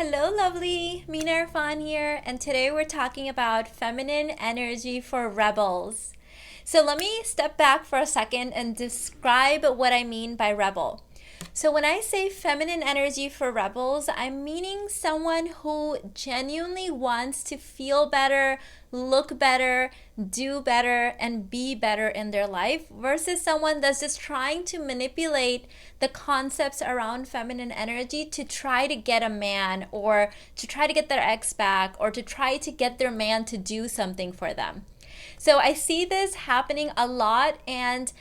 Hello, lovely. Mina Irfan here, and today we're talking about feminine energy for rebels. So, let me step back for a second and describe what I mean by rebel. So, when I say feminine energy for rebels, I'm meaning someone who genuinely wants to feel better, look better, do better, and be better in their life versus someone that's just trying to manipulate the concepts around feminine energy to try to get a man or to try to get their ex back or to try to get their man to do something for them. So I see this happening a lot, and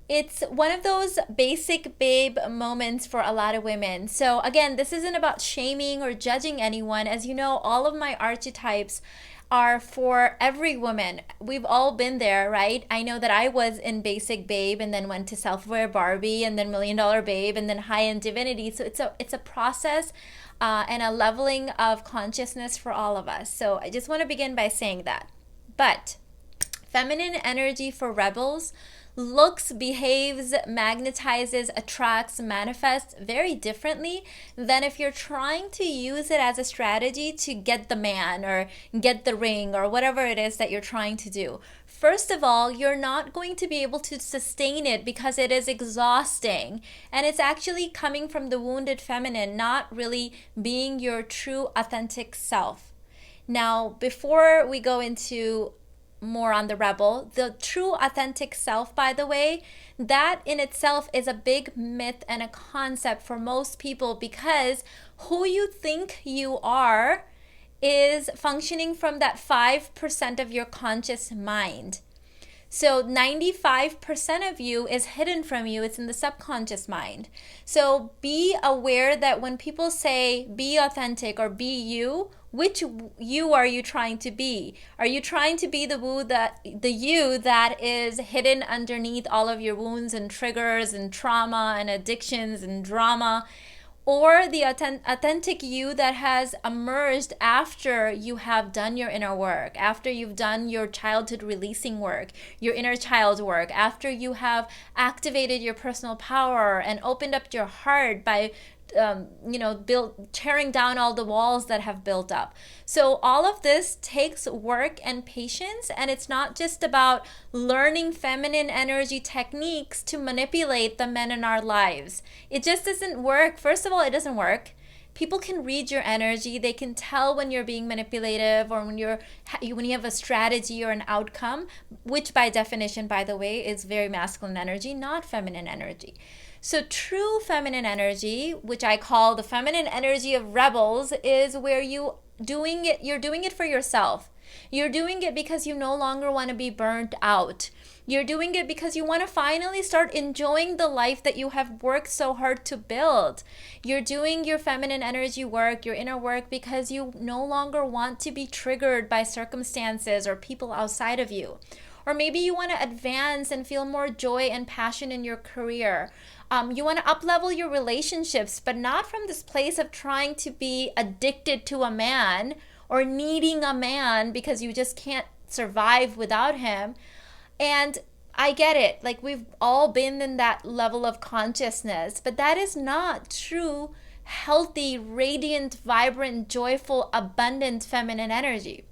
it's one of those basic babe moments for a lot of women. So, again, this isn't about shaming or judging anyone. As you know, all of my archetypes are for every woman. We've all been there, right? I know that I was in basic babe and then went to self-aware Barbie and then million dollar babe and then high-end divinity. So it's a process and a leveling of consciousness for all of us. So I just want to begin by saying that. But feminine energy for rebels looks, behaves, magnetizes, attracts, manifests very differently than if you're trying to use it as a strategy to get the man or get the ring or whatever it is that you're trying to do. First of all, you're not going to be able to sustain it because it is exhausting, and it's actually coming from the wounded feminine, not really being your true authentic self. Now, before we go into more on the rebel, the true authentic self, by the way, that in itself is a big myth and a concept for most people, because who you think you are is functioning from that 5% of your conscious mind. So 95% of you is hidden from you. It's in the subconscious mind. So be aware that when people say be authentic or be you, which you are you trying to be? Are you trying to be the you that is hidden underneath all of your wounds and triggers and trauma and addictions and drama? Or the authentic you that has emerged after you have done your inner work, after you've done your childhood releasing work, your inner child work, after you have activated your personal power and opened up your heart by tearing down all the walls that have built up. So all of this takes work and patience, and it's not just about learning feminine energy techniques to manipulate the men in our lives. It just doesn't work. First of all, it doesn't work. People can read your energy. They can tell when you're being manipulative or when you have a strategy or an outcome, which by definition, by the way, is very masculine energy, not feminine energy. So true feminine energy, which I call the feminine energy of rebels, is where you're doing it for yourself. You're doing it because you no longer want to be burnt out. You're doing it because you want to finally start enjoying the life that you have worked so hard to build. You're doing your feminine energy work, your inner work, because you no longer want to be triggered by circumstances or people outside of you. Or maybe you want to advance and feel more joy and passion in your career. You want to up-level your relationships, but not from this place of trying to be addicted to a man or needing a man because you just can't survive without him. And I get it. Like, we've all been in that level of consciousness, but that is not true, healthy, radiant, vibrant, joyful, abundant feminine energy.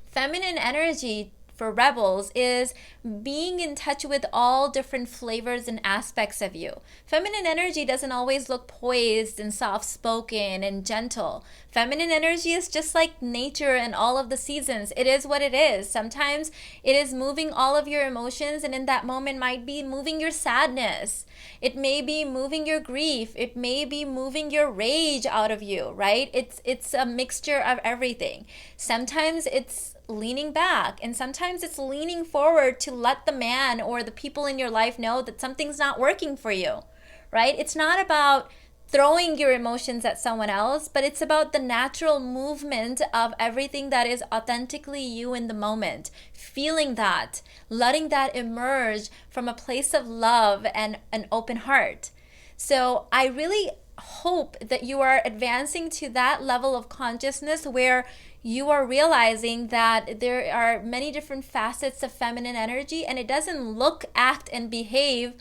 Feminine energy for rebels is being in touch with all different flavors and aspects of you. Feminine energy doesn't always look poised and soft-spoken and gentle. Feminine energy is just like nature and all of the seasons. It is what it is. Sometimes it is moving all of your emotions, and in that moment might be moving your sadness. It may be moving your grief. It may be moving your rage out of you, right? It's a mixture of everything. Sometimes it's leaning back, and sometimes it's leaning forward to let the man or the people in your life know that something's not working for you, right? It's not about throwing your emotions at someone else, but it's about the natural movement of everything that is authentically you in the moment, feeling that, letting that emerge from a place of love and an open heart. So I really hope that you are advancing to that level of consciousness where you are realizing that there are many different facets of feminine energy, and it doesn't look, act, and behave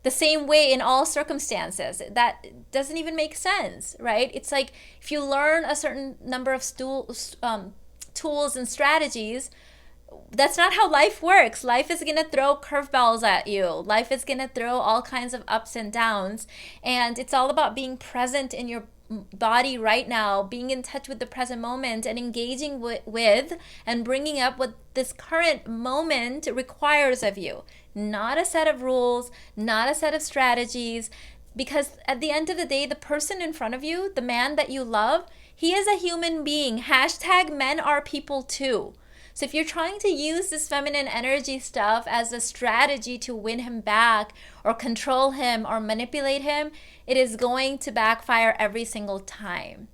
the same way in all circumstances. That doesn't even make sense, right? It's like if you learn a certain number of tools and strategies, that's not how life works. Life is going to throw curveballs at you. Life is going to throw all kinds of ups and downs. And it's all about being present in your body right now, being in touch with the present moment and engaging with and bringing up what this current moment requires of you. Not a set of rules, not a set of strategies, because at the end of the day, the person in front of you, the man that you love, he is a human being. Hashtag men are people too. So if you're trying to use this feminine energy stuff as a strategy to win him back or control him or manipulate him, it is going to backfire every single time.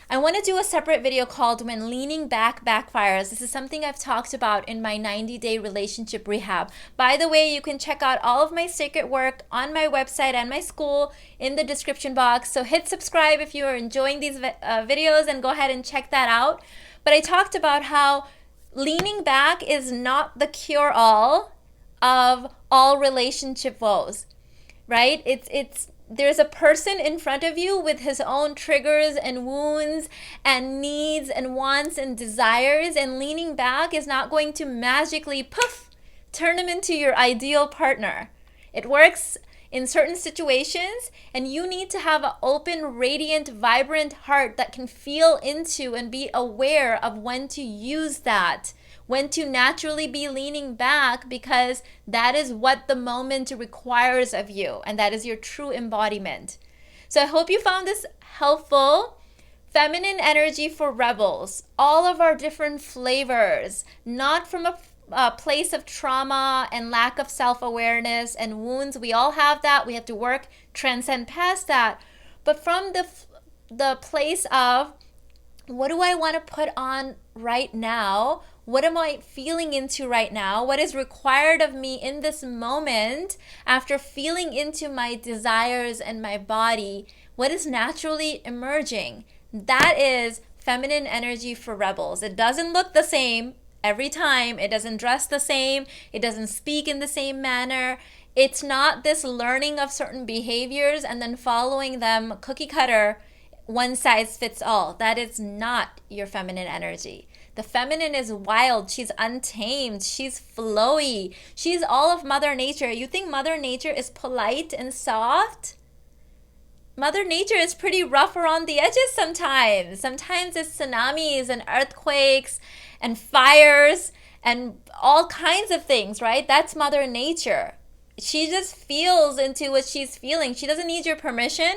I want to do a separate video called When Leaning Back Backfires. This is something I've talked about in my 90-day relationship rehab. By the way, you can check out all of my sacred work on my website and my school in the description box. So hit subscribe if you are enjoying these videos and go ahead and check that out. But I talked about how leaning back is not the cure-all of all relationship woes, right? There's a person in front of you with his own triggers and wounds and needs and wants and desires, and leaning back is not going to magically, poof, turn him into your ideal partner. It works in certain situations, and you need to have an open, radiant, vibrant heart that can feel into and be aware of when to use that, when to naturally be leaning back, because that is what the moment requires of you, and that is your true embodiment. So I hope you found this helpful. Feminine energy for rebels, all of our different flavors, not from a place of trauma and lack of self-awareness and wounds. We all have that. We have to work, transcend past that. But from the place of, what do I want to put on right now? What am I feeling into right now? What is required of me in this moment after feeling into my desires and my body? What is naturally emerging? That is feminine energy for rebels. It doesn't look the same every time. It doesn't dress the same. It doesn't speak in the same manner. It's not this learning of certain behaviors and then following them cookie cutter, one size fits all. That is not your feminine energy. The feminine is wild. She's untamed. She's flowy. She's all of Mother Nature. You think Mother Nature is polite and soft? Mother Nature is pretty rough around the edges sometimes. Sometimes it's tsunamis and earthquakes and fires and all kinds of things, right? That's Mother Nature. She just feels into what she's feeling. She doesn't need your permission.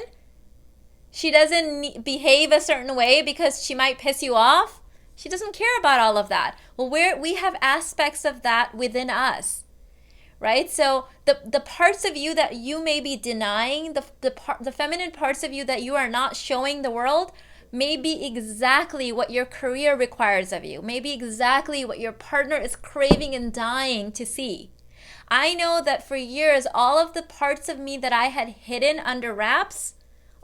She doesn't behave a certain way because she might piss you off. She doesn't care about all of that. Well, we have aspects of that within us, right? So the parts of you that you may be denying, the feminine parts of you that you are not showing the world, may be exactly what your career requires of you, maybe exactly what your partner is craving and dying to see. I know that for years, all of the parts of me that I had hidden under wraps,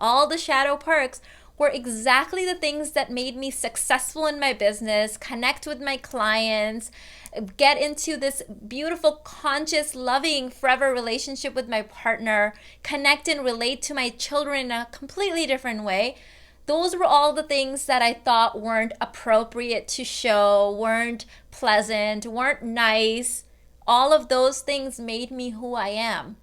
all the shadow perks, were exactly the things that made me successful in my business, connect with my clients, get into this beautiful, conscious, loving, forever relationship with my partner, connect and relate to my children in a completely different way. Those were all the things that I thought weren't appropriate to show, weren't pleasant, weren't nice. All of those things made me who I am.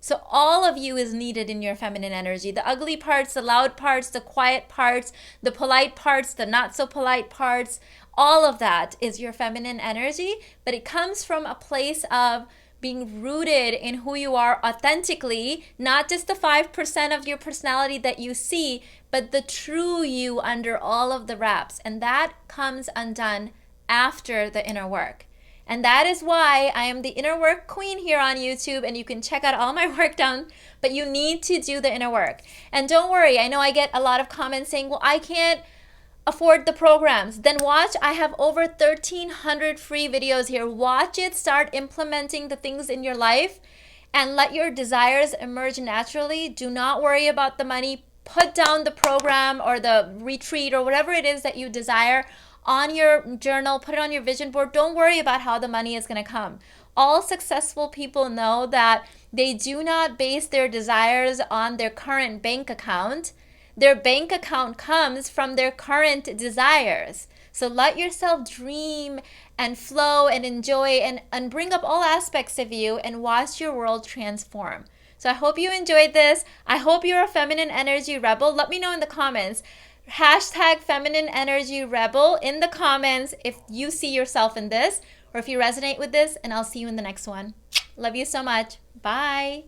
So all of you is needed in your feminine energy. The ugly parts, the loud parts, the quiet parts, the polite parts, the not so polite parts, all of that is your feminine energy, but it comes from a place of being rooted in who you are authentically, not just the 5% of your personality that you see, but the true you under all of the wraps. And that comes undone after the inner work. And that is why I am the inner work queen here on YouTube, and you can check out all my work down, but you need to do the inner work. And don't worry, I know I get a lot of comments saying, well, I can't afford the programs. Then watch, I have over 1,300 free videos here. Watch it, start implementing the things in your life, and let your desires emerge naturally. Do not worry about the money. Put down the program or the retreat or whatever it is that you desire on your journal, put it on your vision board. Don't worry about how the money is going to come. All successful people know that They do not base their desires on their current bank account. Their bank account comes from their current desires. So let yourself dream and flow and enjoy and bring up all aspects of you and watch your world transform. So I hope you enjoyed this. I hope you're a feminine energy rebel. Let me know in the comments. Hashtag feminine energy rebel in the comments if you see yourself in this or if you resonate with this, and I'll see you in the next one. Love you so much. Bye.